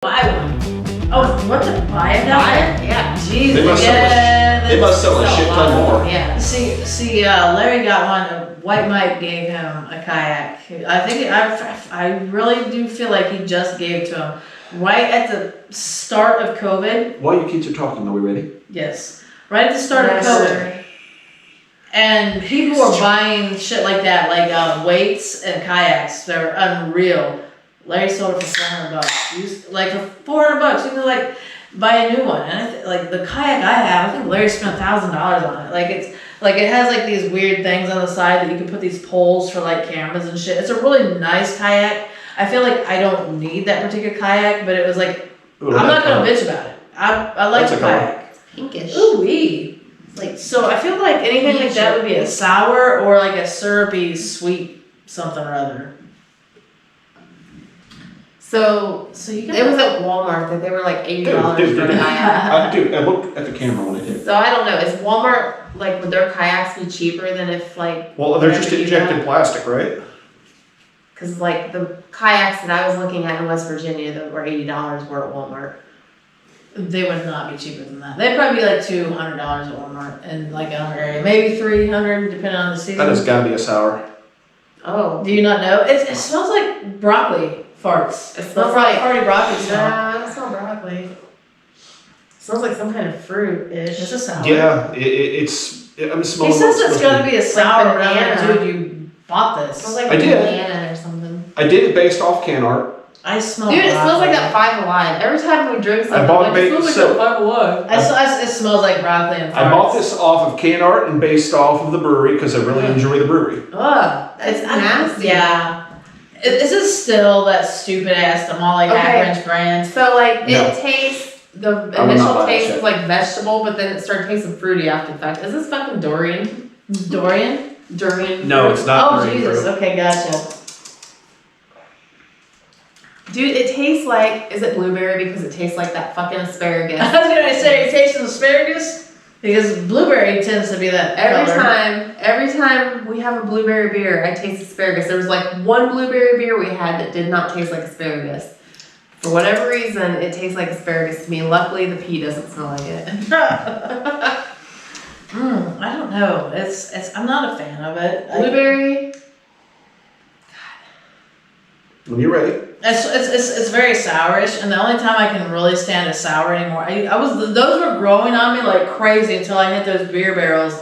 Buy one. Oh, what to buy it down there? Yeah. Jeez. They must sell a shit ton more. Yeah. See, Larry got one. White Mike gave him a kayak. I think I really do feel like he just gave it to him right at the start of COVID. While you kids are talking, are we ready? Yes. Right at the start of COVID. And people were buying shit like that, like weights and kayaks. They're unreal. Larry sold it for $400. Like for $400, you can like buy a new one. And like the kayak I have, I think Larry spent $1,000 on it. Like it has like these weird things on the side that you can put these poles for like cameras and shit. It's a really nice kayak. I feel like I don't need that particular kayak, but it was like I'm not gonna bitch about it. I like the kayak. Pinkish. Ooh wee. Like, so I feel like anything like that would be a sour or like a syrupy sweet something or other. So you can. it was at Walmart that they were like $80 for a kayak. Dude, I looked at the camera when I did. So I don't know. Is Walmart like would their kayaks be cheaper than if like? Well, they're just injected plastic, right? Because like the kayaks that I was looking at in West Virginia that were $80 were at Walmart. They would not be cheaper than that. They'd probably be like $200 at Walmart in like our area, maybe $300 depending on the season. That has got to be a sour. Oh. Do you not know? It smells like broccoli farts. It smells like farty broccoli smell. No, it's not broccoli. It smells like some kind of fruit-ish. It's a sour. Yeah, it's. I'm smelling. He says it's got to be a sour, but I'm banana. like, dude, you bought this. It smells like I did. banana or something. I did it based off can art. I smell. Dude, it smells like broccoli. that Five Alive. Every time we drink something, bought I'm like, it smells like so- that Five Alive. It smells like broccoli and farts. I bought this off of can art and based off of the brewery because I really enjoy the brewery. Ugh, It's nasty. Yeah. This is still that stupid ass Tamale half-inch brand. So like No. it tastes, the I would not initial buy that taste shit. is like vegetable, but then it started tasting fruity after the fact. Is this fucking Dorian? Dorian? Durian? No, fruit? it's not. Oh, Dorian Jesus. fruit. Okay, gotcha. Dude, it tastes like, is it blueberry because it tastes like that fucking I asparagus? was gonna say, it tastes of asparagus because blueberry tends to be that Every time we have a blueberry beer, I taste asparagus. There was like one blueberry beer we had that did not taste like asparagus. For whatever reason, it tastes like asparagus to me. Luckily, the pea doesn't smell like it. I don't know. It's. I'm not a fan of it. Blueberry. When you're ready. It's very sourish, and the only time I can really stand a sour anymore, those were growing on me like crazy until I hit those beer barrels,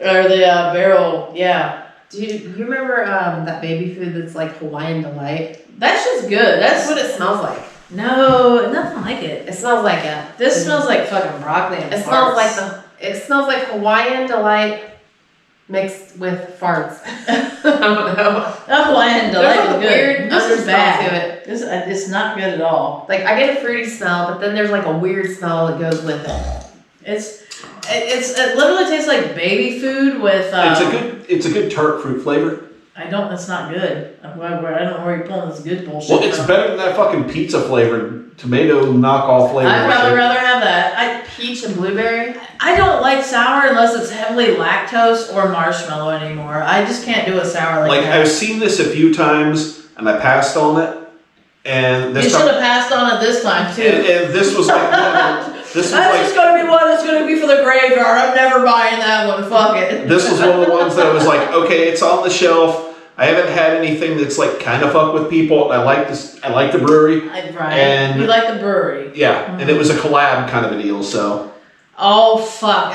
or the barrel. Yeah. Do you remember that baby food that's like Hawaiian Delight? That's just good. That's what it smells like. No, nothing like it. It smells like it. This smells like fucking broccoli and It farts. smells like Hawaiian Delight mixed with farts. I don't know. That Hawaiian Delight There's is a good. weird This is undersmell bad. to it. It's not good at all. Like I get a fruity smell, but then there's like a weird smell that goes with it. It literally tastes like baby food with. It's a good tart fruit flavor. It's not good. I don't know where you're pulling this good bullshit. Well, it's from. better than that fucking pizza flavored tomato knockoff flavor. I'd probably rather have that. Peach and blueberry. I don't like sour unless it's heavily lactose or marshmallow anymore. I just can't do a sour like that. I've seen this a few times and I passed on it. And You this should time, have passed on it this time too. and this was like That's just gonna be one that's gonna be for the graveyard. I'm never buying that one. Fuck it. This was one of the ones that I was like, okay, it's on the shelf. I haven't had anything that's like kind of fuck with people. I like this. I like the brewery. Right. And you like the brewery. Yeah, and it was a collab kind of a deal. So. Oh fuck!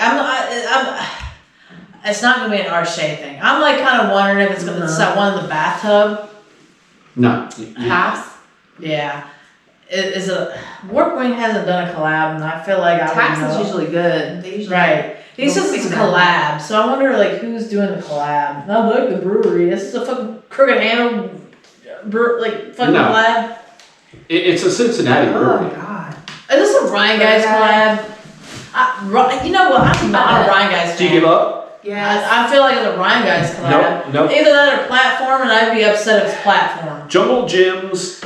It's not gonna be an Arche thing. I'm like kind of wondering if it's gonna it's that one in the bathtub. No. Taps. Yeah. Is it? Warp Wing hasn't done a collab, and I feel like Taps is usually good. They usually right. He says it's a collab, so I wonder like who's doing the collab. I like the brewery. This is a fucking Crooked Handle, fucking collab. It's a Cincinnati brewery. Oh god. Is this a Ryan Guys collab? You know what? I'm not a Ryan Guys fan. Do you give up? Yeah. I feel like it's a Ryan Guys collab. Nope. Either that or Platform, and I'd be upset if it's Platform. Jungle Gyms.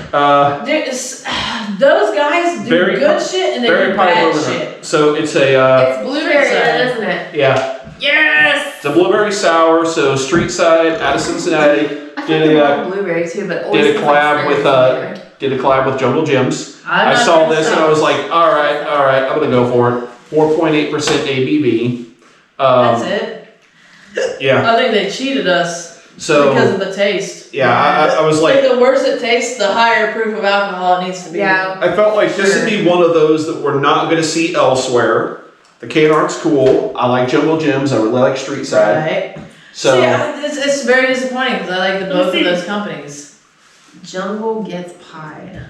Those guys do good shit and they do bad shit. So it's it's blueberry, isn't it? Yeah. Yes. It's a blueberry sour. So Street Side out of Cincinnati I think I love blueberry too, but did a collab with did a collab with Jungle Gyms. I'm I not saw gonna this and stop. I was like, all right, I'm gonna go for it. 4.8% ABV. That's it. Yeah. I think they cheated us So because of the taste. yeah, I was Like like, the worse it tastes, the higher proof of alcohol it needs to be. Yeah. I felt like this would be one of those that we're not gonna see elsewhere. The can art's cool. I like Jungle Gyms. I really like Street Side. Right. So it's very disappointing because I like both of those companies. Jungle gets pie.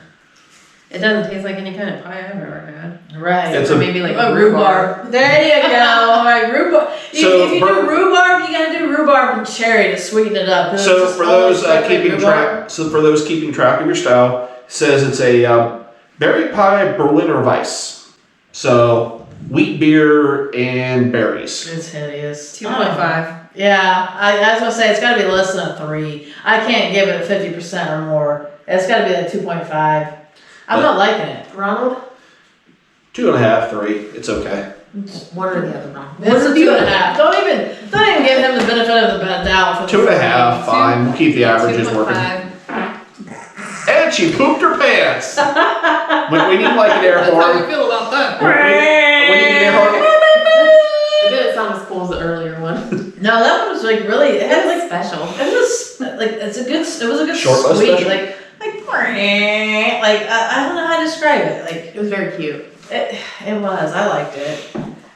It doesn't taste like any kind of pie I've ever had. Right. It's So a- maybe like Rhubarb. There you go. Right, rhubarb. So if you do rhubarb, you gotta do rhubarb and cherry to sweeten it up. 'cause So it's just for always those like keeping rhubarb. keeping track of your style, it says it's a berry pie Berliner Weiss. So wheat beer and berries. It's hideous. 2.5. Yeah, I was gonna say it's gotta be less than a 3. I can't give it 50% or more. It's gotta be like 2.5. I'm not liking it. Ronald? 2.5, 3. It's okay. One or the other, wrong. It's a 2.5. Don't even give him the benefit of the doubt. For the 2.5, fine. We'll keep the averages working. 2.5. And she pooped her pants. we need like an air That's how horn. we feel about that. We need an air horn. It didn't sound as cool as the earlier one. No, that one was like really. It had like special. it was like it was a good Short but squeak. special? Like I don't know how to describe it. Like It was very cute. it was. I liked it.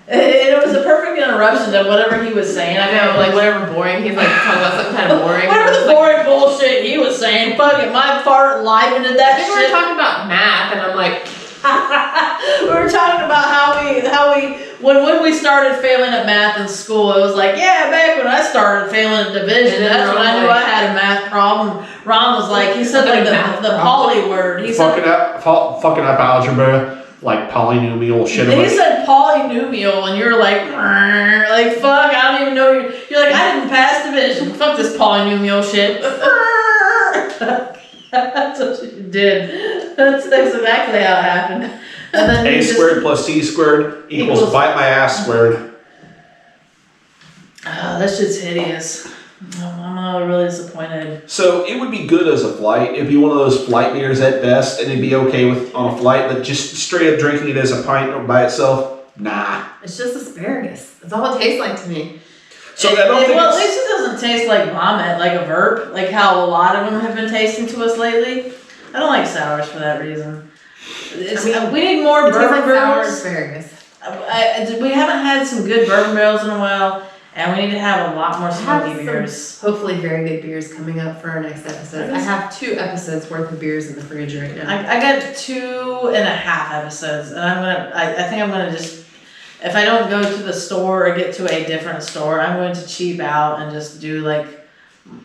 It was a perfect interruption to whatever he was saying. I know, like whatever boring. He's like talking about something kind of boring. Whatever the boring bullshit he was saying. Fuck it, my fart livened I that think we were shit. talking about math, and I'm like, We were talking about how we when we started failing at math in school, it was like, yeah, back when I started failing at division, And then that's when Ron I knew like- I had a math problem. Ron was like, he said like the poly word. He Fucking said up algebra, like polynomial shit. he said polynomial, and you're like fuck, I don't even know you're like, I didn't pass division. Fuck this polynomial shit. That's what you did. That's exactly how it happened. And then A you just- squared plus C squared equals Equals- bite my ass squared. Oh, that shit's hideous. I'm really disappointed. So it would be good as a flight. It'd be one of those flight beers at best, and it'd be okay with on a flight. But just straight up drinking it as a pint or by itself, nah. it's just asparagus. That's all it tastes like to me. So I don't think well, at it's, least it doesn't taste like vomit, like a verp, like how a lot of them have been tasting to us lately. I don't like sours for that reason. We need more It tastes bourbon like sour barrels. asparagus. We haven't had some good bourbon barrels in a while, and we need to have a lot more I have smoky beers. hopefully very good beers coming up for our next episode. I have 2 episodes worth of beers in the fridge right now. I got 2.5 episodes, and I think I'm gonna just, if I don't go to the store or get to a different store, I'm going to cheap out and just do like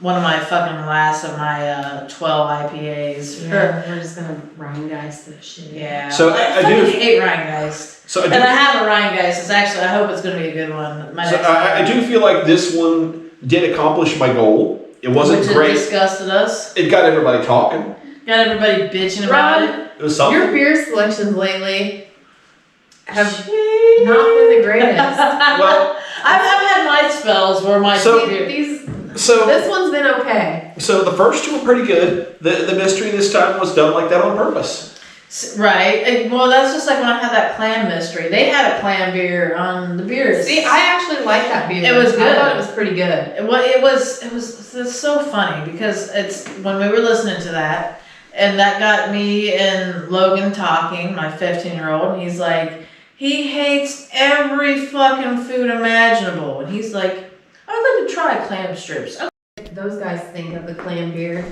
one of my fucking last of my 12 IPAs. Yeah, we're just gonna Rheingeist this shit. Yeah. So I do- fucking hate Rheingeist. so And I have a Rheingeist. It's actually, I hope it's going to be a good one. My next I do feel like this one did accomplish my goal. It wasn't Which great. It disgused us. It got everybody talking. Got everybody bitching about it. It was something. Your beer selections lately have Jeez. not been the greatest. Well, I've had my spells where my So- This one's been okay. So the first 2 were pretty good. The mystery this time was done like that on purpose. Right. Well, that's just like when I had that clam mystery. They had a clam beer on the Beerious. See, I actually like that beer. It was I good. thought it was pretty good. Well, it's so funny because it's when we were listening to that, and that got me and Logan talking, my 15-year-old, and he's like, he hates every fucking food imaginable, and he's like, I'd like to try clam strips. Those guys think of the clam beer.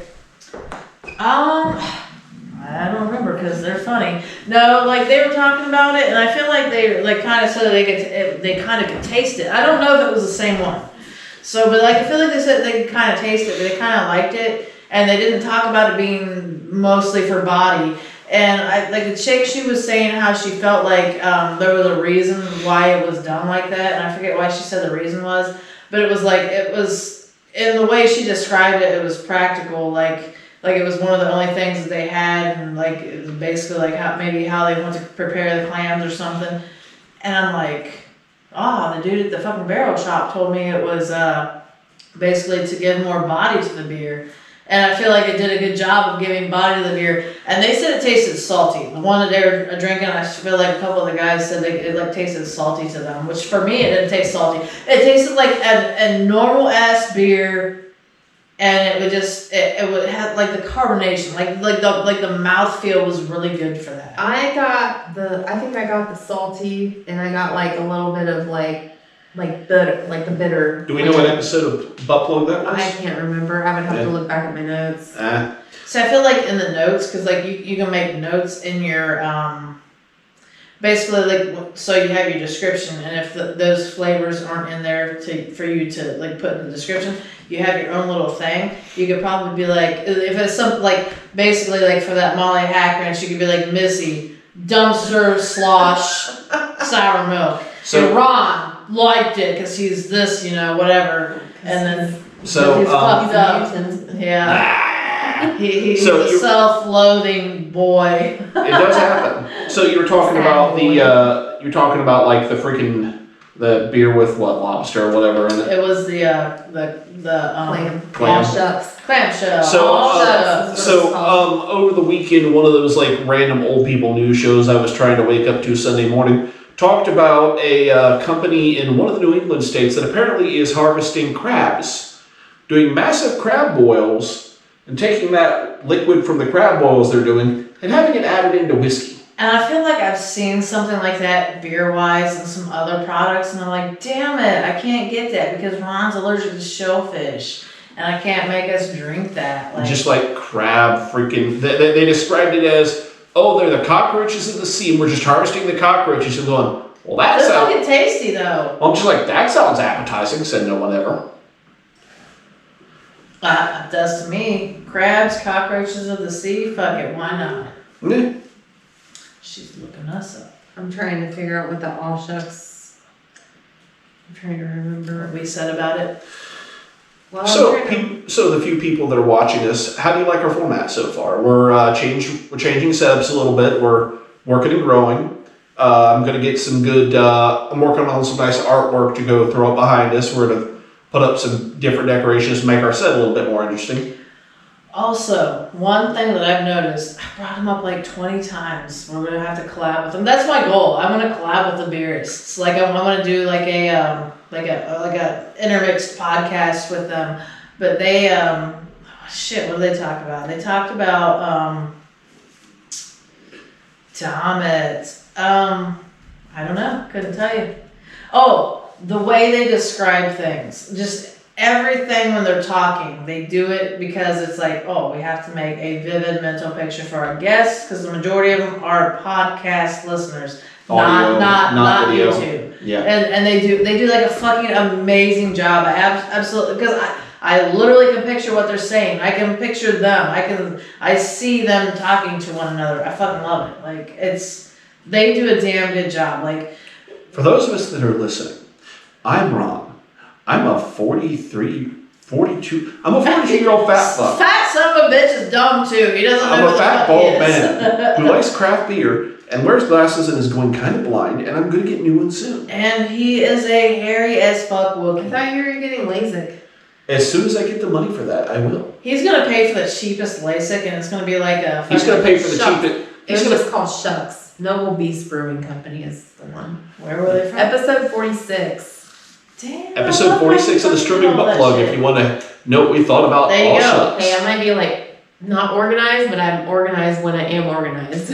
I don't remember because they're funny. No, like they were talking about it, and I feel like they like kind of said they kind of could taste it. I don't know if it was the same one. So, but like I feel like they said they could kind of taste it, but they kind of liked it, and they didn't talk about it being mostly for body. And I like the chick, she was saying how she felt like there was a reason why it was done like that, and I forget why she said the reason was, but it was like it was in the way she described it. It was practical, like it was one of the only things that they had, and like it was basically like how they want to prepare the clams or something. And I'm like, the dude at the fucking barrel shop told me it was basically to give more body to the beer. And I feel like it did a good job of giving body to the beer. And they said it tasted salty. The one that they were drinking, I feel like a couple of the guys said it like tasted salty to them. Which for me, it didn't taste salty. It tasted like a normal ass beer, and it would just it would have like the carbonation, like the mouthfeel was really good for that. I think I got the salty, and I got like a little bit of like bitter, like the bitter. Do we know what episode of Butt Plug that was? I can't remember. I would have to look back at my notes. So I feel like in the notes, because like you can make notes in your basically like, so you have your description, and if those flavors aren't in there for you to like put in the description, you have your own little thing. You could probably be like, if it's something like basically like for that Molly Hack Ranch, you could be like Missy dumpster slosh sour milk. So Ron liked it because he's this, whatever, and then so fucked up. Yeah. He's a self-loathing boy. It does happen. So you were talking about you're talking about like the freaking the beer with what, lobster or whatever in it. It was the clam shucks. Clamshell. So over the weekend, one of those like random old people news shows I was trying to wake up to Sunday morning talked about a company in one of the New England states that apparently is harvesting crabs, doing massive crab boils and taking that liquid from the crab boils they're doing and having it added into whiskey. And I feel like I've seen something like that beer-wise and some other products, and I'm like, damn it, I can't get that because Ron's allergic to shellfish, and I can't make us drink that. Just like crab freaking... They described it as, oh, they're the cockroaches of the sea, and we're just harvesting the cockroaches and going, well, that sounds... It's fucking tasty, though. I'm just like, that sounds appetizing, said no one ever. It does to me. Crabs, cockroaches of the sea, fuck it, why not? Yeah. She's looking us up. I'm trying to figure out what the all shucks. I'm trying to remember what we said about it. Well, so the few people that are watching us, how do you like our format so far? We're changing setups a little bit. We're working and growing. I'm going to get some good. I'm working on some nice artwork to go throw up behind us. We're going to put up some different decorations to make our set a little bit more interesting. Also, one thing that I've noticed, I brought him up like 20 times. We're gonna have to collab with them. That's my goal. I'm gonna collab with the Beerious. Like I'm gonna do like a intermixed podcast with them. But they what did they talk about? They talked about damn it. I don't know. Couldn't tell you. Oh, the way they describe things, just. Everything when they're talking, they do it because it's like, oh, we have to make a vivid mental picture for our guests because the majority of them are podcast listeners, Audio, not video. YouTube. Yeah. And they do like a fucking amazing job. Absolutely, because I literally can picture what they're saying. I can picture them. I see them talking to one another. I fucking love it. Like they do a damn good job. Like for those of us that are listening, I'm Ron. I'm a 42-year-old fat fuck. Fat son of a bitch is dumb too. He doesn't know I'm what a fat, the fuck bald man who likes craft beer and wears glasses and is going kind of blind, and I'm going to get new ones soon. And he is a hairy as fuck Wookiee. I thought you were getting LASIK. As soon as I get the money for that, I will. He's going to pay for the cheapest LASIK, and it's going to be like a... He's going to pay for the cheapest... It's just called Shucks. Noble Beast Brewing Company is the one. Where were they from? Episode 46. Damn, Episode 46 of the Streaming Butt Plug, if you want to know what we thought about there you all go. shucks. Hey, I might be like not organized, but I'm organized when I am organized.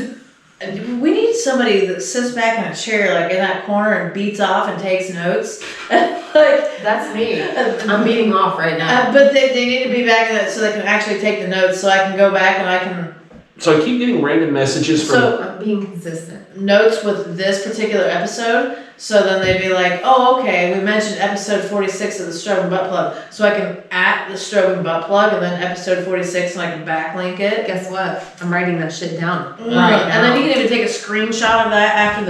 We need somebody that sits back in a chair, like in that corner, and beats off and takes notes. Like that's me. I'm beating off right now. But they need to be back in that so they can actually take the notes, so I can go back and I can. So I keep getting random messages from... So I'm being consistent. Notes with this particular episode. So then they'd be like, oh, okay, we mentioned episode 46 of the Strobing Butt Plug. So I can at the Strobing Butt Plug and then episode 46 and I can backlink it. Guess what? I'm writing that shit down. Right now. And then you can even take a screenshot of that after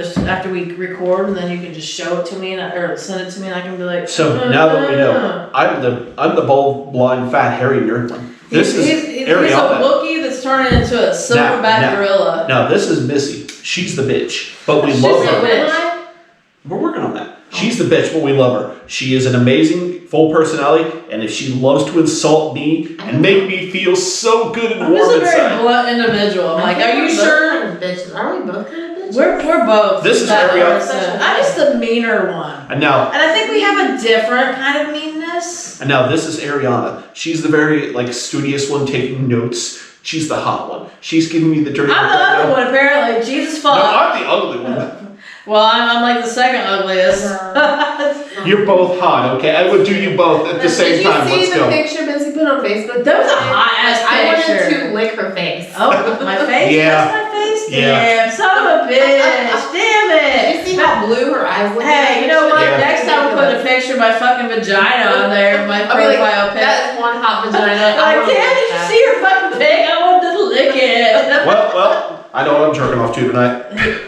we record, and then you can just show it to me or send it to me, and I can be like. So now that we know, I'm the bald, blind, fat, hairy nerd one. He's a Wookiee that's turning into a silverback gorilla. Now this is Missy. She's the bitch, but we love her. We're working on that. She's the bitch, but we love her. She is an amazing, full personality, and if she loves to insult me and make me feel so good and I'm warm just a very inside. blunt individual. I'm like, are you sure? Kind of bitches. Are we both kind of bitches? We're both. This is that Ariana. person. I'm just the meaner one. And now, I think we have a different kind of meanness. this is Ariana. She's the very studious one taking notes. She's the hot one. She's giving me the dirty. I'm the other one, apparently. Jesus fuck. No, I'm the ugly one. Well, I'm like the second ugliest. You're both hot, okay? I would do you both at the same time. Did you Let's see the go. picture Missy put on Facebook? That was a hot ass I picture. wanted to lick her face. Oh, my face? Yeah. That's my face? Yeah. Damn, son of a bitch. Damn Did you it. see how blue her eyes look? Hey, you know what? Yeah. Next time we'll put a picture of my fucking vagina on there, my I'll be like, profile pic. that is one hot vagina. Like, damn, did you see her fucking pig? I wanted to lick it. Well, I know what I'm jerking off to tonight.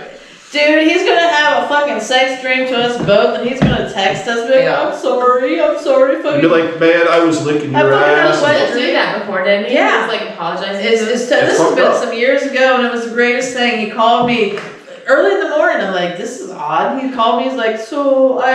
Dude, he's gonna have a fucking sex dream to us both, and he's gonna text us, be like, Yeah. I'm sorry, You'd fucking. be like, man, I was licking I your fucking ass. went- He did do that before, didn't he? Yeah. He was like apologizing. This has fucked been up. some years ago, and it was the greatest thing. He called me early in the morning. I'm like, this is odd. He called me. He's like, so I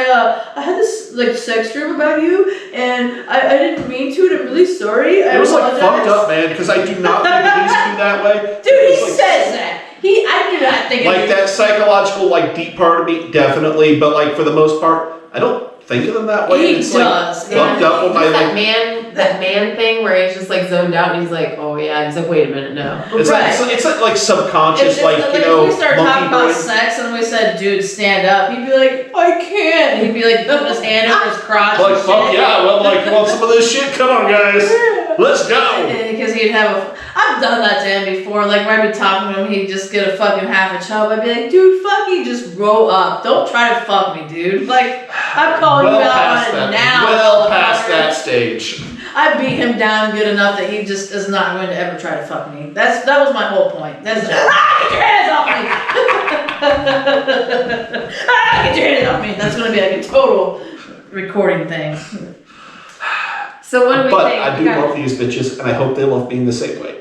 had this sex dream about you, and I didn't mean to. And I'm really sorry. I It was apologize. fucked up, man, because I do not think it needs to be that way. Dude, he It's like- says that. I do not think Like that psychological, deep part of me, definitely, but for the most part, I don't think of them that way. He It's does. fucked up with my that man thing where he's just zoned out and he's like, oh yeah, and he's like, wait a minute, no. It's Right. it's like subconscious, If we start monkey talking about brain. sex and we said, dude, stand up, he'd be like, I can't. And he'd be like, putting his hand over his crotch. Like and fuck shit. yeah, well you want some of this shit? Come on guys, let's go. Because he'd have I've done that to him before. Like, when I'd be talking to him, he'd just get a fucking half a chub. I'd be like, dude, fucking just grow up. Don't try to fuck me, dude. Like, I'm calling Well you out past on it that, now. well past that stage. I beat him down good enough that he just is not going to ever try to fuck me. That was my whole point. That's just, get your hands off me! Get your hands off me! That's going to be like a total recording thing. So what do we But think? I do love these bitches, and I hope they love me in the same way.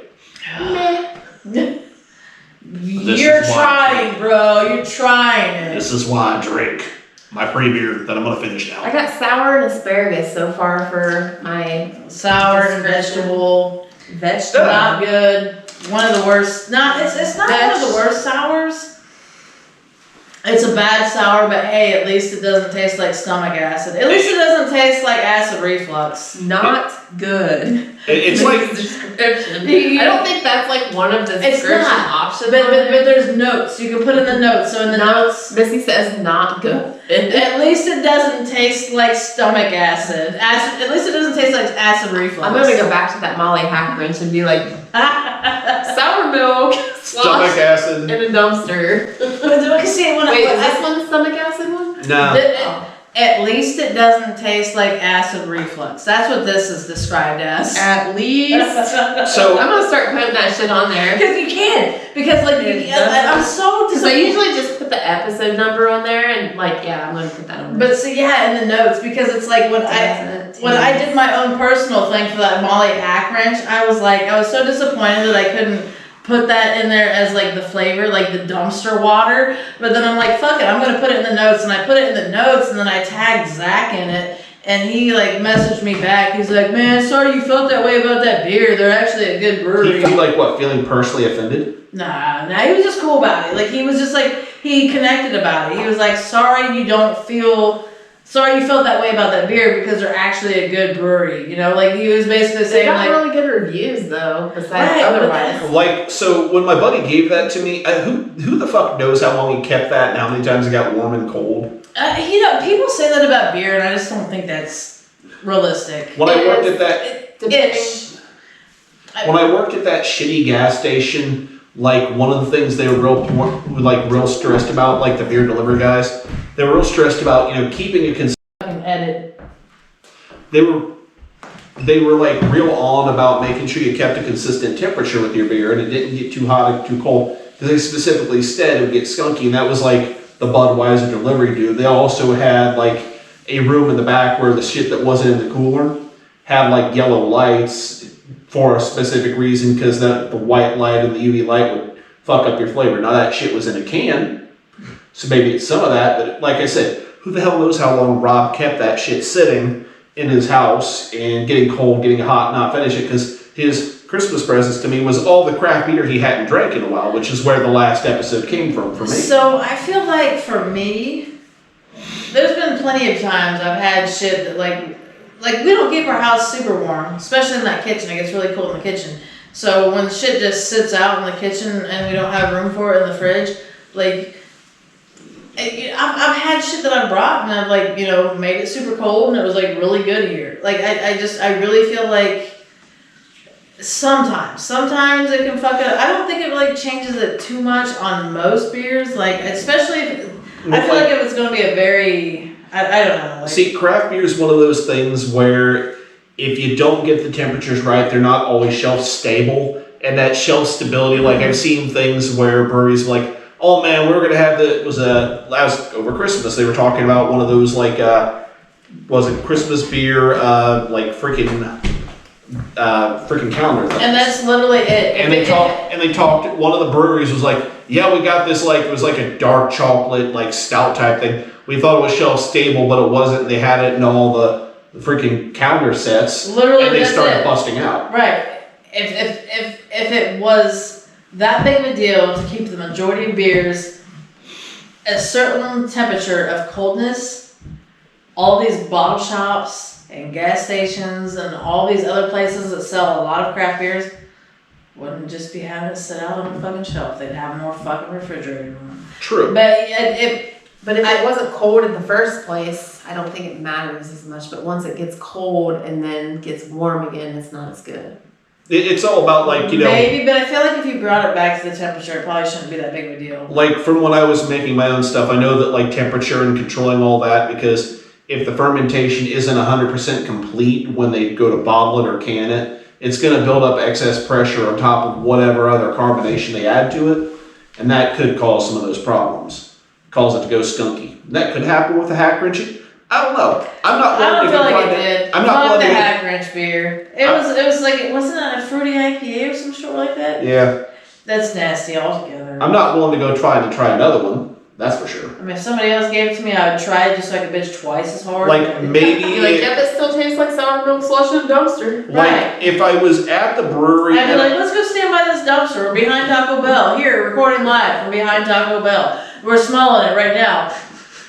You're is why- trying, bro. You're trying it. This is why I drink my pre-beer that I'm gonna finish now. I got sour and asparagus so far for my Sour and vegetable. vegetable. Not good. One of the worst. It's not one of the worst sours. It's a bad sour, but hey, at least it doesn't taste like stomach acid. At least it doesn't taste like acid reflux. Not good. It's like description. I don't think that's one of the It's description not. options. But there's notes. You can put in the notes. So in the notes, Missy says not good. at least it doesn't taste like stomach acid. At least it doesn't taste like acid reflux. I'm gonna go back to that Molly hack wrench and be like, sour milk, stomach sloshed acid. in a dumpster. Wait, is this one the stomach acid one? No. At least it doesn't taste like acid reflux. That's what this is described as. At least. So I'm gonna start putting that shit on there. Because you can. Because I'm so Because I disappointed. usually just put the episode number on there and I'm gonna put that on there. But see, yeah, in the notes, because it's like when I did my own personal thing for that Molly hack wrench, I was so disappointed that I couldn't put that in there as the flavor, the dumpster water. But then I'm like, fuck it, I'm gonna put it in the notes, and I put it in the notes, and then I tagged Zach in it, and he messaged me back. He's like, man, sorry you felt that way about that beer. They're actually a good brewery. you feel feeling personally offended? Nah, he was just cool about it. He was just he connected about it. He was like, sorry you felt that way about that beer because they're actually a good brewery. He was basically They saying got really good reviews though, besides Right, but otherwise. So when my buddy gave that to me, who the fuck knows how long he kept that and how many times it got warm and cold? people say that about beer, and I just don't think that's realistic. When I worked at that shitty gas station, one of the things they were real stressed about, the beer delivery guys, they were real stressed about keeping a consistent. Fucking edit. They were real on about making sure you kept a consistent temperature with your beer and it didn't get too hot or too cold. Because they specifically said it would get skunky, and that was the Budweiser delivery dude. They also had a room in the back where the shit that wasn't in the cooler had yellow lights for a specific reason, because the white light and the UV light would fuck up your flavor. Now that shit was in a can, So maybe it's some of that, but like I said, who the hell knows how long Rob kept that shit sitting in his house and getting cold, getting hot, not finish it, because his Christmas presents to me was all the craft beer he hadn't drank in a while, which is where the last episode came from for me. So I feel like for me, there's been plenty of times I've had shit that like we don't keep our house super warm, especially in that kitchen. It gets really cold in the kitchen. So when shit just sits out in the kitchen and we don't have room for it in the fridge, like I've had shit that I brought and I've like, you know, made it super cold and it was like really good here. Like I really feel like sometimes it can fuck up. I don't think it really changes it too much on most beers. Like especially if, I feel like if it's going to be a very, I don't know. Like, see, craft beer is one of those things where if you don't get the temperatures right, they're not always shelf stable. And that shelf stability, like I've seen things where breweries like, oh man, we're going to have it was over Christmas. They were talking about one of those like, was it Christmas beer, like freaking calendar things. and that's literally it. And they talked, one of the breweries was like, yeah, we got this, like, it was like a dark chocolate, like, stout type thing. We thought it was shelf stable, but it wasn't. They had it in all the freaking calendar sets. Literally, and they that's started it. busting out. Right. If it was that big of a deal to keep the majority of beers at a certain temperature of coldness, all these bottle shops and gas stations and all these other places that sell a lot of craft beers wouldn't just be having it sit out on the fucking shelf. They'd have more fucking refrigerator room. True. But But if it wasn't cold in the first place, I don't think it matters as much. But once it gets cold and then gets warm again, it's not as good. It's all about, like, you know. maybe, but I feel like if you brought it back to the temperature, it probably shouldn't be that big of a deal. Like, from when I was making my own stuff, I know that, like, temperature and controlling all that, because if the fermentation isn't 100% complete when they go to bottle it or can it, it's going to build up excess pressure on top of whatever other carbonation they add to it, and that could cause some of those problems. Cause it to go skunky. That could happen with a hack wrench. I don't know. I'm not I willing don't to feel go like find it did. I'm not Fuck willing the to hack wrench beer. It was like, it wasn't that a fruity IPA or some shit like that? Yeah. That's nasty altogether. I'm not willing to go try another one. That's for sure. I mean, if somebody else gave it to me, I would try it just so I could bitch twice as hard. Like, maybe. You're like, yep, it still tastes like sour milk slush in a dumpster. Like, Right. if I was at the brewery. I'd be like, let's go stand by this dumpster. We're behind Taco Bell. Here, recording live from behind Taco Bell. We're smelling it right now.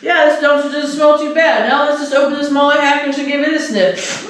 Yeah, this dumpster doesn't smell too bad. Now let's just open this Molly Hackers and give it a sniff.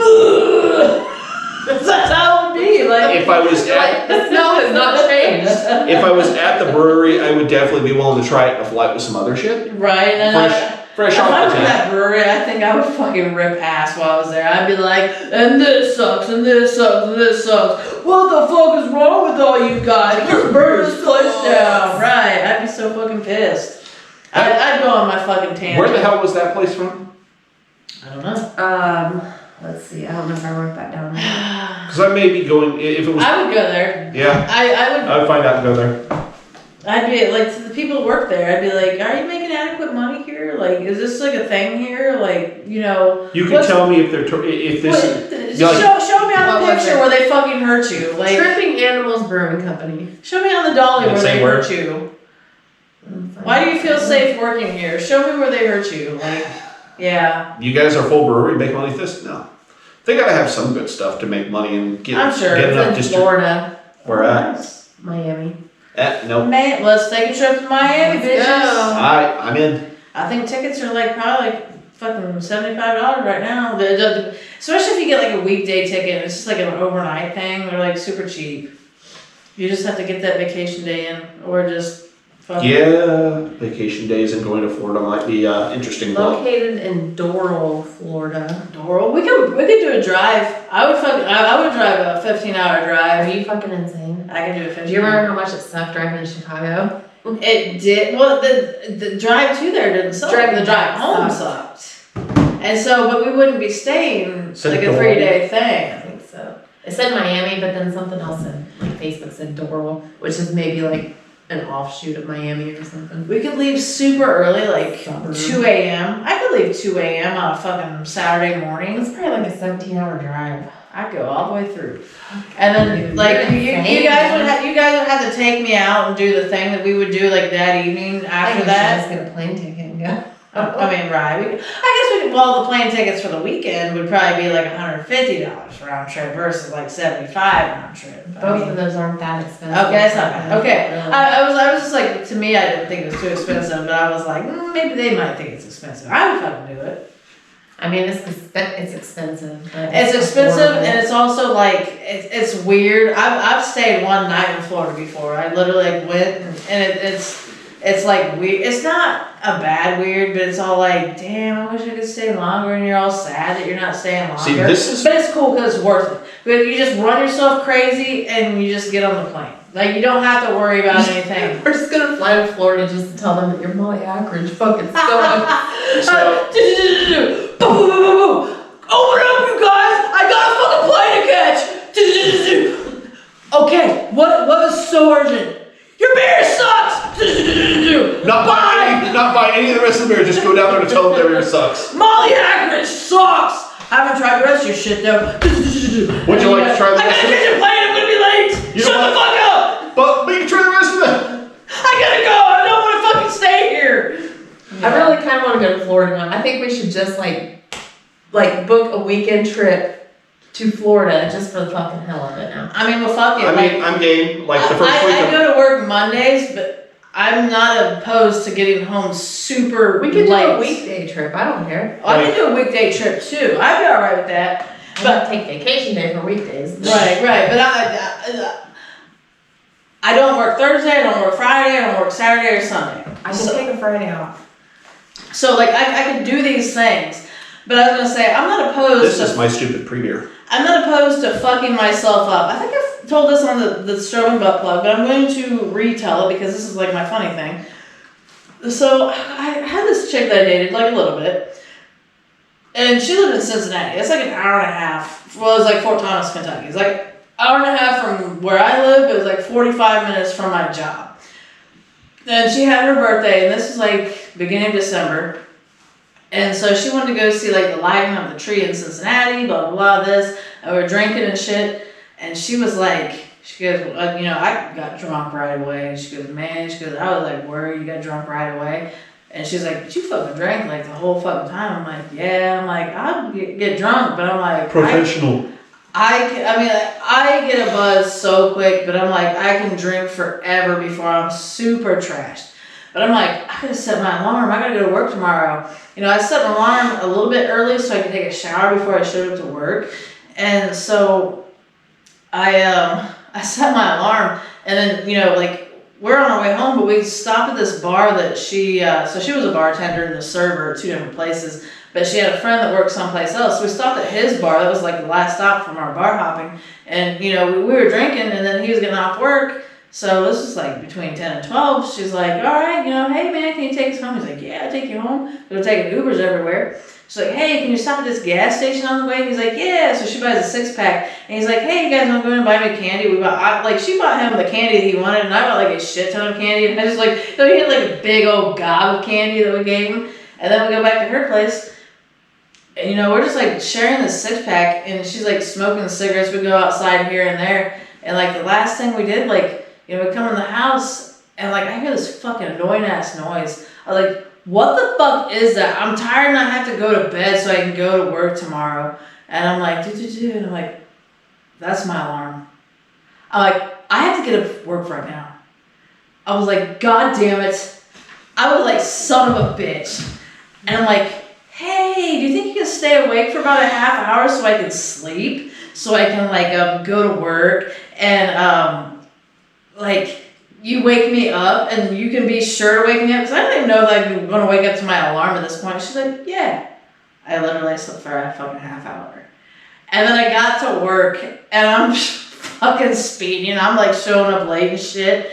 That's how it would be. Like, If I was at The smell has not changed. if I was at the brewery, I would definitely be willing to try it in a flight with some other shit. right, and Fresh if I off was the at tap. that brewery, I think I would fucking rip ass while I was there. I'd be like, and this sucks, and this sucks, and this sucks. What the fuck is wrong with all you guys? Let's burn this place down. Right, I'd be so fucking pissed. I'd go on my fucking tangent. Where the hell was that place from? I don't know. Let's see. I don't know if I wrote that down. Because I may be going, if it was. I would go there. Yeah. I would find out and go there. I'd be like, to the people who work there, I'd be like, are you making adequate money here? Like, is this like a thing here? Like, you know. You can tell me if they're, if this. Show me on the What was picture it? where they fucking hurt you. Like, Tripping Animals Brewing Company. show me on the dolly Did it where say they where? hurt you. Why do you feel safe working here? Show me where they hurt you. Like, yeah. You guys are full brewery, make money with this? No. They gotta have some good stuff to make money and get, I'm sure. get enough It's in Florida. Where at? Miami. Nope. Man, let's take a trip to Miami, bitches. go. Alright, I'm in. I think tickets are like probably like fucking $75 right now. Especially if you get like a weekday ticket, it's just like an overnight thing. They're like super cheap. You just have to get that vacation day in, or just fucking. Yeah, vacation days and going to Florida might be interesting. Located in Doral, Florida. Doral. We could do a drive. I would drive a 15-hour Are drive. you fucking insane? I can do a 15. Do you remember how much it sucked driving to Chicago? It did. Well, the drive to there didn't suck. Driving The drive back home sucked. sucked. And so, but we wouldn't be staying Said like a Doral. 3-day I thing. think so. It said Miami, but then something else said, like Facebook said Doral, which is maybe like an offshoot of Miami or something. We could leave super early, like Suburb. 2 a.m. I could leave 2 a.m. on a fucking Saturday morning. It's probably like a 17-hour drive. I'd go all the way through. And then, like, you guys would have to take me out and do the thing that we would do, like, that evening after that. Just get a plane ticket and go. I mean, right. I guess we could, well, the plane tickets for the weekend would probably be like $150 round trip versus like $75 round trip. Both of those aren't that expensive. Okay, that's not bad. Okay. Really. I was just like, to me, I didn't think it was too expensive, but I was like, maybe they might think it's expensive. I would fucking do it. I mean, it's expensive. It's expensive, and it's also like it's weird. I've stayed one night in Florida before. I literally like went, and it's like weird. It's not a bad weird, but it's all like, damn, I wish I could stay longer, and you're all sad that you're not staying longer. See, but it's cool because it's worth it. But you just run yourself crazy, and you just get on the plane. Like, you don't have to worry about anything. We're just gonna fly to Florida just to tell them that you're Molly Ackridge fucking sucks. Open up, you guys! I got a fucking plane to catch! Okay, what was so urgent? Your beer sucks! Not buy any of the rest of the beer, just go down there and tell them their beer sucks. Molly Ackridge sucks! I haven't tried the rest of your shit though. Would you like to try the rest of it? I gotta catch a plane, I'm gonna be late! Shut the fuck up! But we can try the rest of it! I gotta go! I don't wanna fucking stay here! I really kind of want to go to Florida now. I think we should just like book a weekend trip to Florida just for the fucking hell of it now. I mean, well, fuck it. I mean, I'm game. Like the first week. I go to work Mondays, but I'm not opposed to getting home super We could late. do a weekday trip. I don't care. I can do a weekday trip too. I'd be alright with that. But take vacation day for weekdays. Right. But I don't work Thursday. I don't work Friday. I don't work Saturday or Sunday. I can take a Friday off. So like I could do these things, but I was gonna say I'm not opposed. This is my stupid premiere. I'm not opposed to fucking myself up. I think I've told this on the Strowman butt plug, but I'm going to retell it because this is like my funny thing. So I had this chick that I dated like a little bit, and she lived in Cincinnati. It's like an hour and a half. Well, it was like Fort Thomas, Kentucky. It's like an hour and a half from where I live, but it was like 45 minutes from my job. And she had her birthday, and this was like beginning of December. And so she wanted to go see like the lighting of the tree in Cincinnati, blah, blah, blah, this. And we were drinking and shit. And she was like, she goes, I got drunk right away. And she goes, man, I was like, where you got drunk right away? And she's like, but you fucking drank like the whole fucking time. I'm like, yeah. I'm like, I'll get drunk, but I'm like. Professional. I get a buzz so quick, but I'm like, I can drink forever before I'm super trashed. But I'm like, I gotta set my alarm. I gotta go to work tomorrow. I set an alarm a little bit early so I could take a shower before I showed up to work. And so I set my alarm, and then, like, we're on our way home, but we stopped at this bar that so she was a bartender and a server at two different places. But she had a friend that worked someplace else. So we stopped at his bar. That was like the last stop from our bar hopping. And, we were drinking, and then he was getting off work. So this was like between 10 and 12. She's like, all right, hey man, can you take us home? He's like, yeah, I'll take you home. We're taking Ubers everywhere. She's like, hey, can you stop at this gas station on the way? And he's like, yeah. So she buys a 6-pack. And he's like, hey, you guys want to go and buy me candy? She bought him the candy that he wanted, and I bought like a shit ton of candy. And I just like, so he had like a big old gob of candy that we gave him. And then we go back to her place. And, we're just like sharing this 6-pack, and she's like smoking cigarettes. We go outside here and there. And like the last thing we did, like, we come in the house, and like I hear this fucking annoying ass noise. I was like, what the fuck is that? I'm tired and I have to go to bed so I can go to work tomorrow. And I'm like, and I'm like, that's my alarm. I'm like, I have to get up to work right now. I was like, God damn it. I was like, son of a bitch. And I'm like, hey, do you think you can stay awake for about a half hour so I can sleep? So I can like go to work and like you wake me up and you can be sure to wake me up, because I don't even know if I'm going to wake up to my alarm at this point. She's like, yeah. I literally slept for a fucking half hour. And then I got to work and I'm fucking speeding. I'm like showing up late and shit.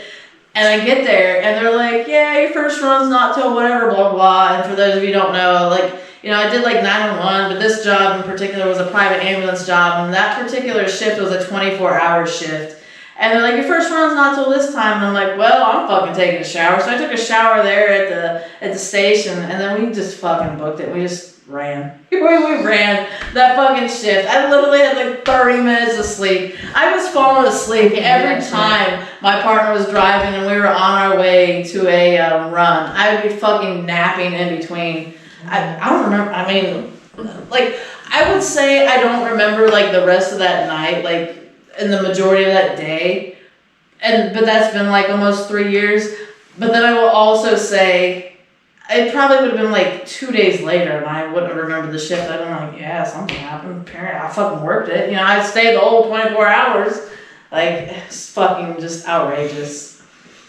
And I get there and they're like, yeah, your first run's not till whatever, blah, blah. And for those of you who don't know, like, I did like 911, but this job in particular was a private ambulance job. And that particular shift was a 24-hour shift. And they're like, your first run's not till this time. And I'm like, well, I'm fucking taking a shower. So I took a shower there at the station, and then we just fucking booked it. We just ran. We ran that fucking shift. I literally had like 30 minutes of sleep. I was falling asleep every time my partner was driving and we were on our way to a run. I would be fucking napping in between. I don't remember. I mean, like, I would say I don't remember like the rest of that night, like in the majority of that day. But that's been like almost 3 years. But then I will also say, it probably would have been like 2 days later and I wouldn't have remembered the shift. I'd been like, yeah, something happened. Apparently, I fucking worked it. You know, I stayed the whole 24 hours. Like, it's fucking just outrageous.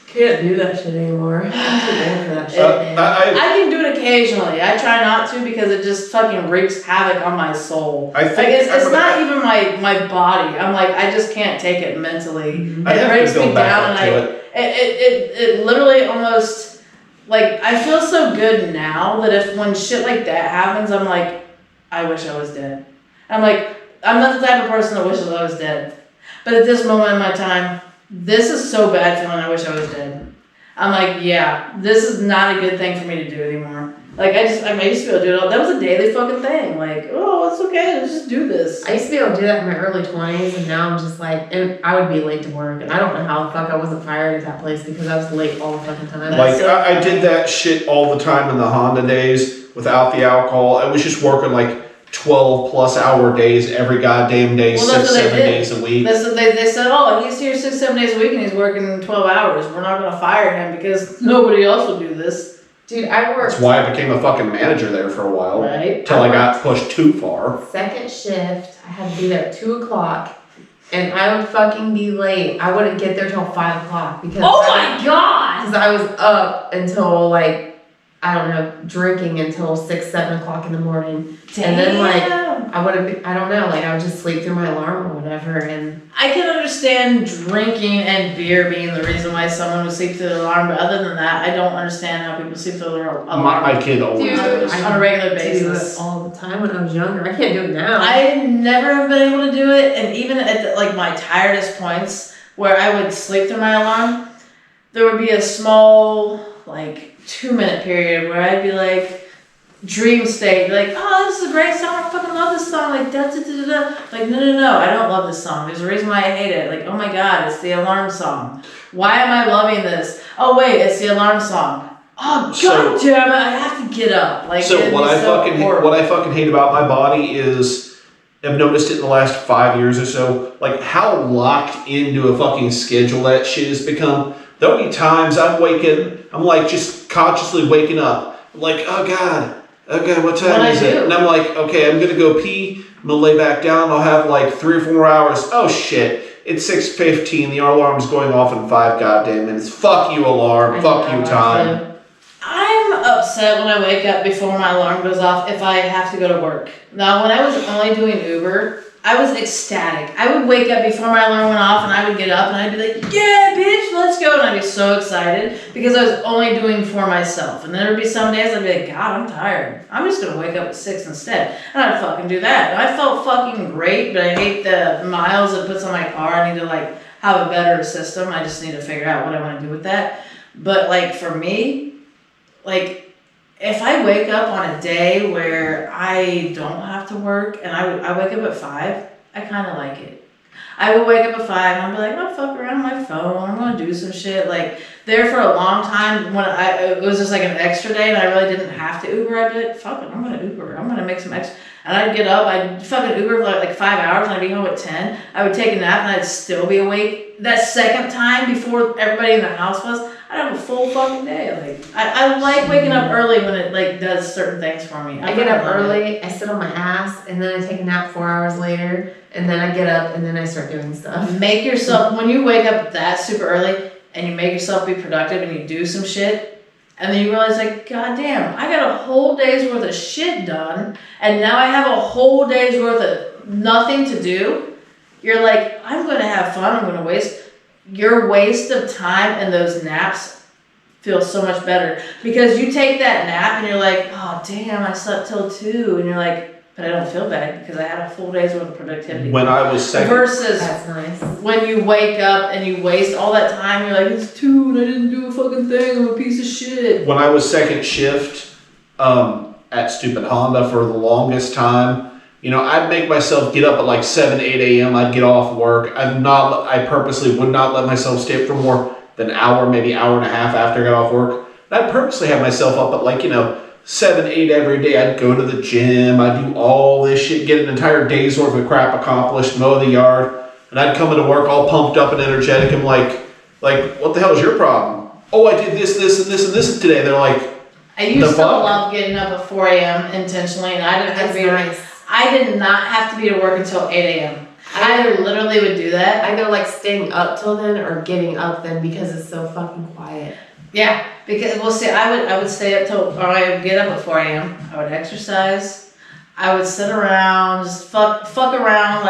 Can't do that shit anymore. I'm too old for that shit. I can do it occasionally. I try not to because it just fucking wreaks havoc on my soul. I think like, it's not even my body. I'm like, I just can't take it mentally. Mm-hmm. It breaks me down and it literally almost... Like, I feel so good now that when shit like that happens, I'm like, I wish I was dead. I'm like, I'm not the type of person that wishes I was dead. But at this moment in my time, this is so bad feeling I wish I was dead. I'm like, yeah, this is not a good thing for me to do anymore. Like, I used to be able to do it. That was a daily fucking thing. Like, oh, it's okay. Let's just do this. I used to be able to do that in my early 20s, and now I'm just like, and I would be late to work, and I don't know how the fuck I wasn't fired at that place because I was late all the fucking time. Like, I did that shit all the time in the Honda days without the alcohol. I was just working like 12 plus hour days every goddamn day, 6-7 days a week. That's what they said, oh, he's here 6-7 days a week and he's working 12 hours. We're not going to fire him because nobody else will do this. Dude, I worked. That's why I became a fucking manager there for a while. Right. Till I got pushed too far. Second shift, I had to be there at 2 o'clock, and I would fucking be late. I wouldn't get there till 5 o'clock because my god! Because I was up until like, I don't know, drinking until 6-7 o'clock in the morning. Damn. And then like, I would just sleep through my alarm or whatever. And I can understand drinking and beer being the reason why someone would sleep through their alarm, but other than that, I don't understand how people sleep through their alarm. My kid always does. On a regular I do basis. it all the time when I was younger. I can't do it now. I never have been able to do it, and even at like my tiredest points where I would sleep through my alarm, there would be a small like 2-minute period where I'd be like, dream state, like, oh, this is a great song, I fucking love this song, like, da da da da. Like, no, I don't love this song. There's a reason why I hate it. Like, oh my god, it's the alarm song. Why am I loving this? Oh wait, it's the alarm song. Oh god damn it, I have to get up. Like, so what I fucking hate about my body is, I've noticed it in the last 5 years or so, like how locked into a fucking schedule that shit has become. There'll be times I'm like just consciously waking up, like, oh god, what time is it? And I'm like, okay, I'm gonna go pee, I'm gonna lay back down, I'll have like 3 or 4 hours. Oh shit, it's 6:15, the alarm's going off in 5 goddamn minutes. Fuck you, alarm, fuck you, time. I'm upset when I wake up before my alarm goes off if I have to go to work. Now, when I was only doing Uber, I was ecstatic. I would wake up before my alarm went off and I would get up and I'd be like, yeah, bitch, let's go. And I'd be so excited because I was only doing for myself. And then there would be some days I'd be like, God, I'm tired. I'm just going to wake up at 6 instead. And I'd fucking do that. And I felt fucking great, but I hate the miles it puts on my car. I need to like have a better system. I just need to figure out what I want to do with that. But like for me, like, if I wake up on a day where I don't have to work and I wake up at 5, I kind of like it. I would wake up at 5 and I'd be like, I'll fuck around on my phone. I'm going to do some shit. Like, there for a long time, when it was just like an extra day and I really didn't have to Uber, I'd be like, fuck it, I'm going to Uber. I'm going to make some extra. And I'd get up, I'd fucking Uber for like 5 hours and I'd be home at 10. I would take a nap and I'd still be awake. That second time before everybody in the house was, I'd have a full fucking day. Like, I like waking up early when it like does certain things for me. I get up early, I sit on my ass, and then I take a nap 4 hours later, and then I get up and then I start doing stuff. Make yourself, when you wake up that super early and you make yourself be productive and you do some shit, and then you realize like, God damn, I got a whole day's worth of shit done, and now I have a whole day's worth of nothing to do. You're like, I'm going to have fun, I'm going to waste. Your waste of time and those naps feel so much better because you take that nap and you're like, oh damn, I slept till 2, and you're like, but I don't feel bad because I had a full day's worth of productivity. When I was second, versus that's nice. When you wake up and you waste all that time, you're like, it's 2 and I didn't do a fucking thing, I'm a piece of shit. When I was second shift, at at stupid Honda for the longest time. You know, I'd make myself get up at like 7, 8 a.m. I'd get off work. I purposely would not let myself stay up for more than an hour, maybe hour and a half after I got off work. And I'd purposely have myself up at like, 7, 8 every day. I'd go to the gym. I'd do all this shit, get an entire day's worth of crap accomplished, mow the yard. And I'd come into work all pumped up and energetic. I'm like, what the hell is your problem? Oh, I did this, this, and this, and this today. They're like, I used to love getting up at 4 a.m. intentionally, and I didn't have to be. Nice. I did not have to be to work until 8 a.m. I literally would do that. Either like staying up till then or getting up then because it's so fucking quiet. Yeah, because well, see, I would stay up till, or I would get up at 4 a.m. I would exercise. I would sit around, just fuck around,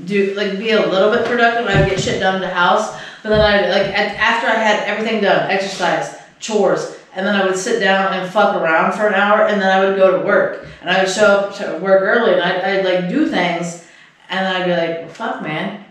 be a little bit productive. I would get shit done in the house, but then after I had everything done, exercise, chores. And then I would sit down and fuck around for an hour, and then I would go to work. And I would show up to work early, and I'd do things, and then I'd be like, well, fuck, man.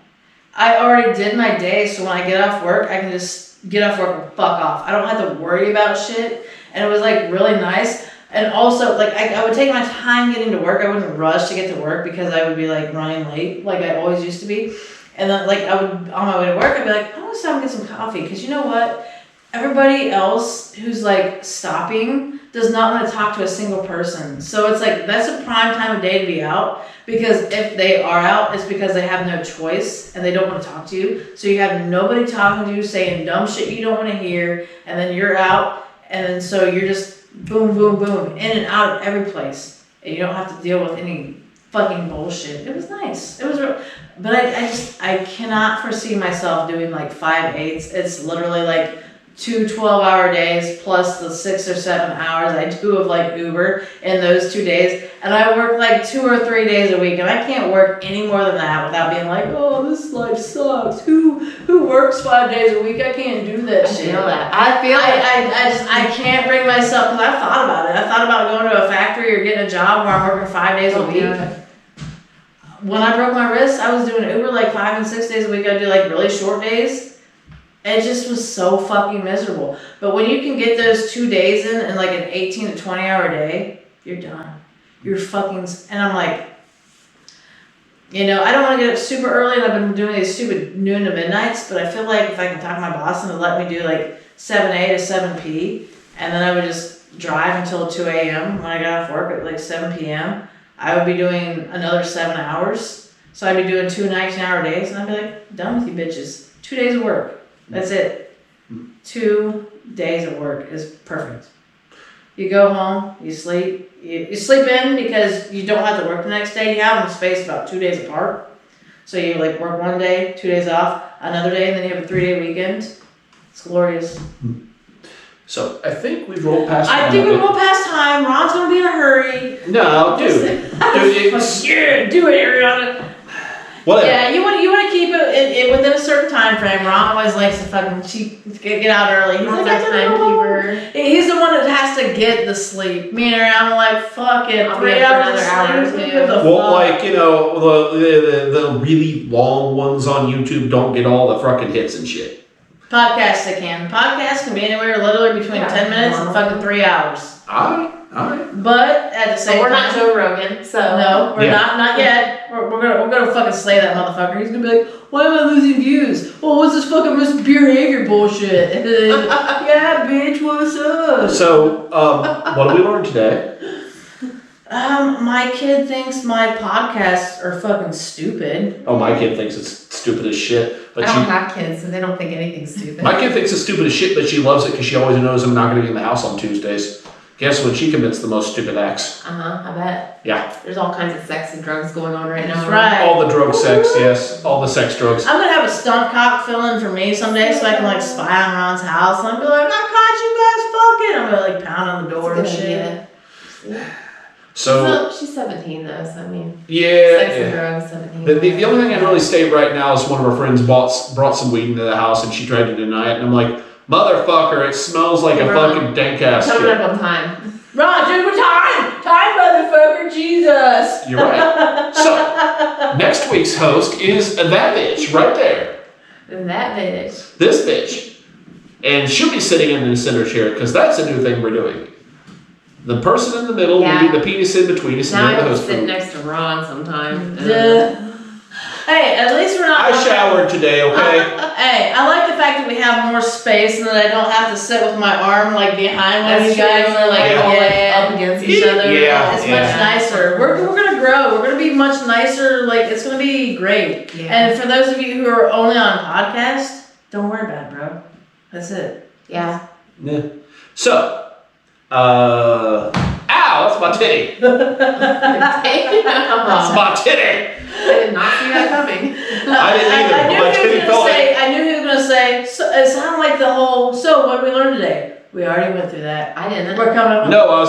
I already did my day, so when I get off work, I can just get off work and fuck off. I don't have to worry about shit. And it was really nice. And also, I would take my time getting to work. I wouldn't rush to get to work because I would be running late, like I always used to be. And then I would, on my way to work, I'd be like, I'm gonna stop and get some coffee, because you know what? Everybody else who's stopping does not want to talk to a single person. So it's that's a prime time of day to be out, because if they are out, it's because they have no choice and they don't want to talk to you. So you have nobody talking to you, saying dumb shit you don't want to hear, and then you're out, and then so you're just boom, boom, boom, in and out of every place. And you don't have to deal with any fucking bullshit. It was nice. It was real. But I cannot foresee myself doing 5 8s. It's literally 2 12-hour days plus the 6 or 7 hours I do of Uber in those 2 days, and I work 2 or 3 days a week, and I can't work any more than that without being oh, this life sucks. Who works 5 days a week? I can't do that shit. I feel that. I can't bring myself, because I've thought about it. I thought about going to a factory or getting a job where I'm working 5 days a week. When I broke my wrist, I was doing Uber 5 and 6 days a week. I'd do really short days. It just was so fucking miserable. But when you can get those 2 days in an 18 to 20 hour day, you're done. You're fucking, and I'm I don't want to get up super early, and I've been doing these stupid noon to midnights, but I feel if I can talk my boss into let me do 7A to 7P, and then I would just drive until 2 a.m. when I got off work at 7 p.m., I would be doing another 7 hours. So I'd be doing 2 19-hour days, and I'd be done with you bitches. 2 days of work. That's it. 2 days of work is perfect. You go home, you sleep. You sleep in because you don't have to work the next day. You have them spaced about 2 days apart. So you work 1 day, 2 days off, another day, and then you have a 3-day weekend. It's glorious. So I think we've rolled past time. I think we rolled past time. Ron's going to be in a hurry. No, dude. Yeah, do it, Ariana. Whatever. Yeah, you want to keep it within a certain time frame. Ron always likes to fucking get out early. He's our timekeeper. He's the one that has to get the sleep. Me and Ariana fuck it, 3 hours of sleep. Well, the really long ones on YouTube don't get all the fucking hits and shit. Podcasts they can. Podcasts can be anywhere literally between 10 minutes and fucking 3 hours. Alright. But at the same time, we're not Joe Rogan, so no, we're not yet. We're gonna fucking slay that motherfucker. He's gonna be why am I losing views? Oh, what's this fucking misBEERhavior bullshit? Yeah, bitch, what's up? So, what did we learn today? My kid thinks my podcasts are fucking stupid. Oh, my kid thinks it's stupid as shit. But I don't have kids, so they don't think anything's stupid. My kid thinks it's stupid as shit, but she loves it because she always knows I'm not going to be in the house on Tuesdays. Guess when she commits the most stupid acts? I bet. Yeah. There's all kinds of sex and drugs going on right now. That's right. All the drug sex, yes. All the sex drugs. I'm going to have a stunt cop fill in for me someday so I can spy on Ron's house. And I'll be I caught you guys fucking. I'm going to pound on the door and shit. Yeah. So she's 17 though, so I mean. Yeah. Sex and drugs, 17. The only thing I can really state right now is one of her friends brought some weed into the house and she tried to deny it. And I'm like, motherfucker, it smells like a fucking dank ass Coming shit. up on time. Ron, dude, time, motherfucker, Jesus. You're right. So, next week's host is that bitch right there. That bitch. This bitch. And she'll be sitting in the center chair because that's a new thing we're doing. The person in the middle Yeah. will be the penis in between us Now I and the have to host sit food. next to Ron sometime. Hey, at least we're not. I showered today, okay? Hey, I like the fact that we have more space and that I don't have to sit with my arm like behind one of That's you guys true. are like Yeah. all like Yeah. up against each other. Yeah, It's yeah. much nicer. We're gonna grow. We're gonna be much nicer. Like it's gonna be great. Yeah. And for those of you who are only on podcast, don't worry about it, bro. That's it. Yeah. Yeah. So, ow, that's my titty. That's my titty. I did not see that coming. I didn't either, but my titty felt it. I knew he was gonna say. So, it sounded like the whole. So what did we learn today? We already went through that. I didn't. We're coming up. No, I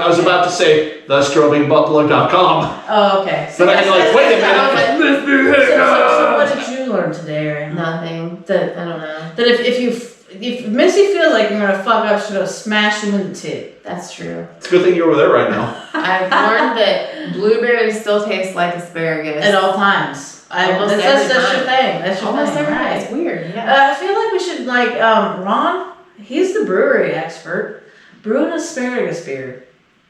was about to say thestrobingbuttplug.com. Oh, okay. But I was like, wait a So, minute. so what did you learn today, Aaron? Nothing. That I don't know. that if Missy feels like you're gonna fuck up, she's gonna smash you in the tit. That's true. It's a good thing you're over there right now. I've learned that blueberries still taste like asparagus. At all times. Almost That's every your time. thing. That's your Almost thing. every time. Right. It's weird. Yeah. I feel like we should Ron. He's the brewery expert. Brew an asparagus beer.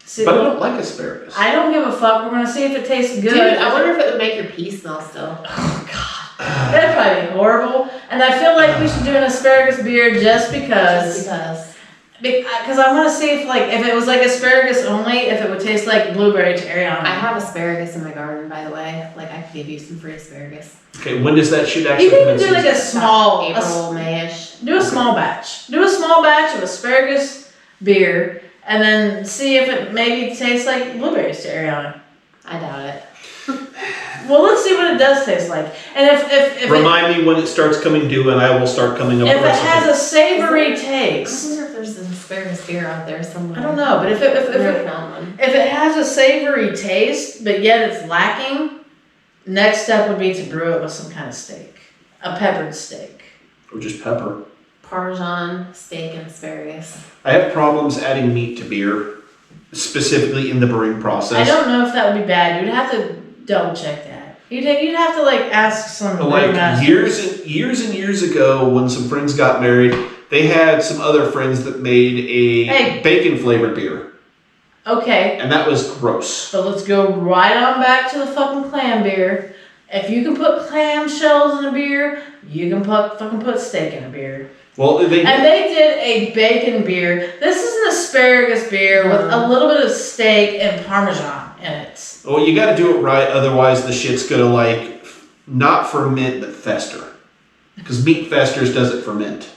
See, But I don't like asparagus. I don't give a fuck. We're gonna see if it tastes good. Dude, I wonder if it would make your pee smell still. Oh God, that'd probably be horrible. And I feel like we should do an asparagus beer just because. Because I want to see if it was like asparagus only, if it would taste like blueberry to Ariana. I have asparagus in my garden, by the way. Like, I could give you some free asparagus. Okay, when does that shit actually You can even commence? do like a small, April, May-ish. do a small batch. Do a small batch of asparagus beer, and then see if it maybe tastes like blueberries to Ariana. I doubt it. Well, let's see what it does taste like. And if Remind me when it starts coming due, and I will start coming up if with it recipes. has a savory I taste. wonder if there's an asparagus beer out there somewhere. I don't know, but if I've never found one. it has a savory taste, but yet it's lacking, next step would be to brew it with some kind of steak. A peppered steak. Or just pepper. Parmesan, steak, and asparagus. I have problems adding meat to beer, specifically in the brewing process. I don't know if that would be bad. You'd have to double check that. You'd have to ask some Like brewmasters. years and years ago, when some friends got married, they had some other friends that made a bacon flavored beer, Okay, and that was gross. so let's go right on back to the fucking clam beer. If you can put clam shells in a beer, you can fucking put steak in a beer. Well, And they did a bacon beer. This is an asparagus beer with a little bit of steak and Parmesan in it. well, you got to do it right, otherwise the shit's gonna not ferment but fester, because meat festers doesn't ferment.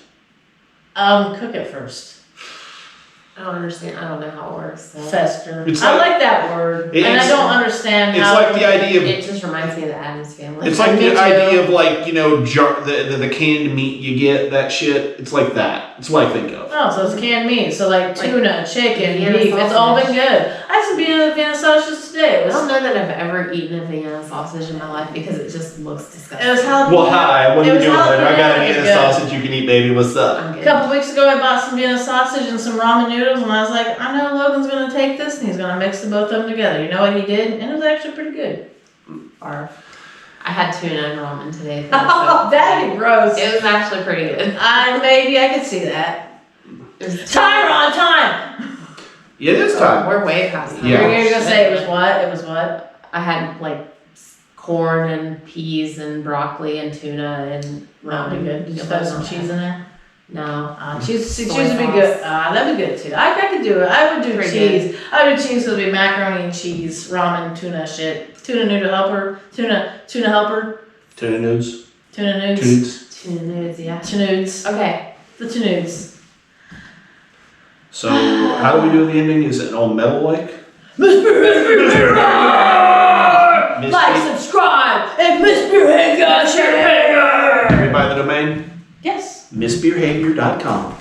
Cook it first. I don't understand. I don't know how it works. So. Fester. It's I like- like that word. And I it's- don't understand It's how. like the idea of It just reminds me of the Addams Family. It's like Me the too. idea of the canned meat you get, that shit. It's like that. It's what I think of. Oh, so it's canned meat. So tuna, chicken, Vienna beef. It's all been sausage. good. I had some Vienna sausages today. I don't know that I've ever eaten a Vienna sausage in my life because it just looks disgusting. It was jalapeno. Well, hi. What are It you was doing later? I got a jalapeno. It was Vienna good. sausage you can eat, baby. What's up? I'm A good. couple weeks ago, I bought some Vienna sausage and some ramen noodles, and I was like, I know Logan's gonna take this and he's gonna mix the both of them together. You know what he did? And it was actually pretty good. Barf. I had tuna and ramen today. Oh, that'd be gross. It was actually pretty good. Maybe I could see that. It was Timer on time. Yeah, it is time. We're way past time. Yeah. You're gonna say it was what? It was what? I had corn and peas and broccoli and tuna and That would ramen. be good. Did you throw some cheese in there? No. Cheese Soy would be sauce. good. That'd be good too. I could do it. I would do Pretty cheese. I would do cheese. So it'd be macaroni and cheese, ramen, tuna shit, tuna noodle helper, tuna helper, Tuna nudes. tuna nudes, Tunes. Tuna nudes, yeah. tunudes, Okay. the tunudes. So, how do we do the ending? Is it all metal like? Like, subscribe, and misBEERhavior. Can we buy the domain? Yes. misBEERhavior.com.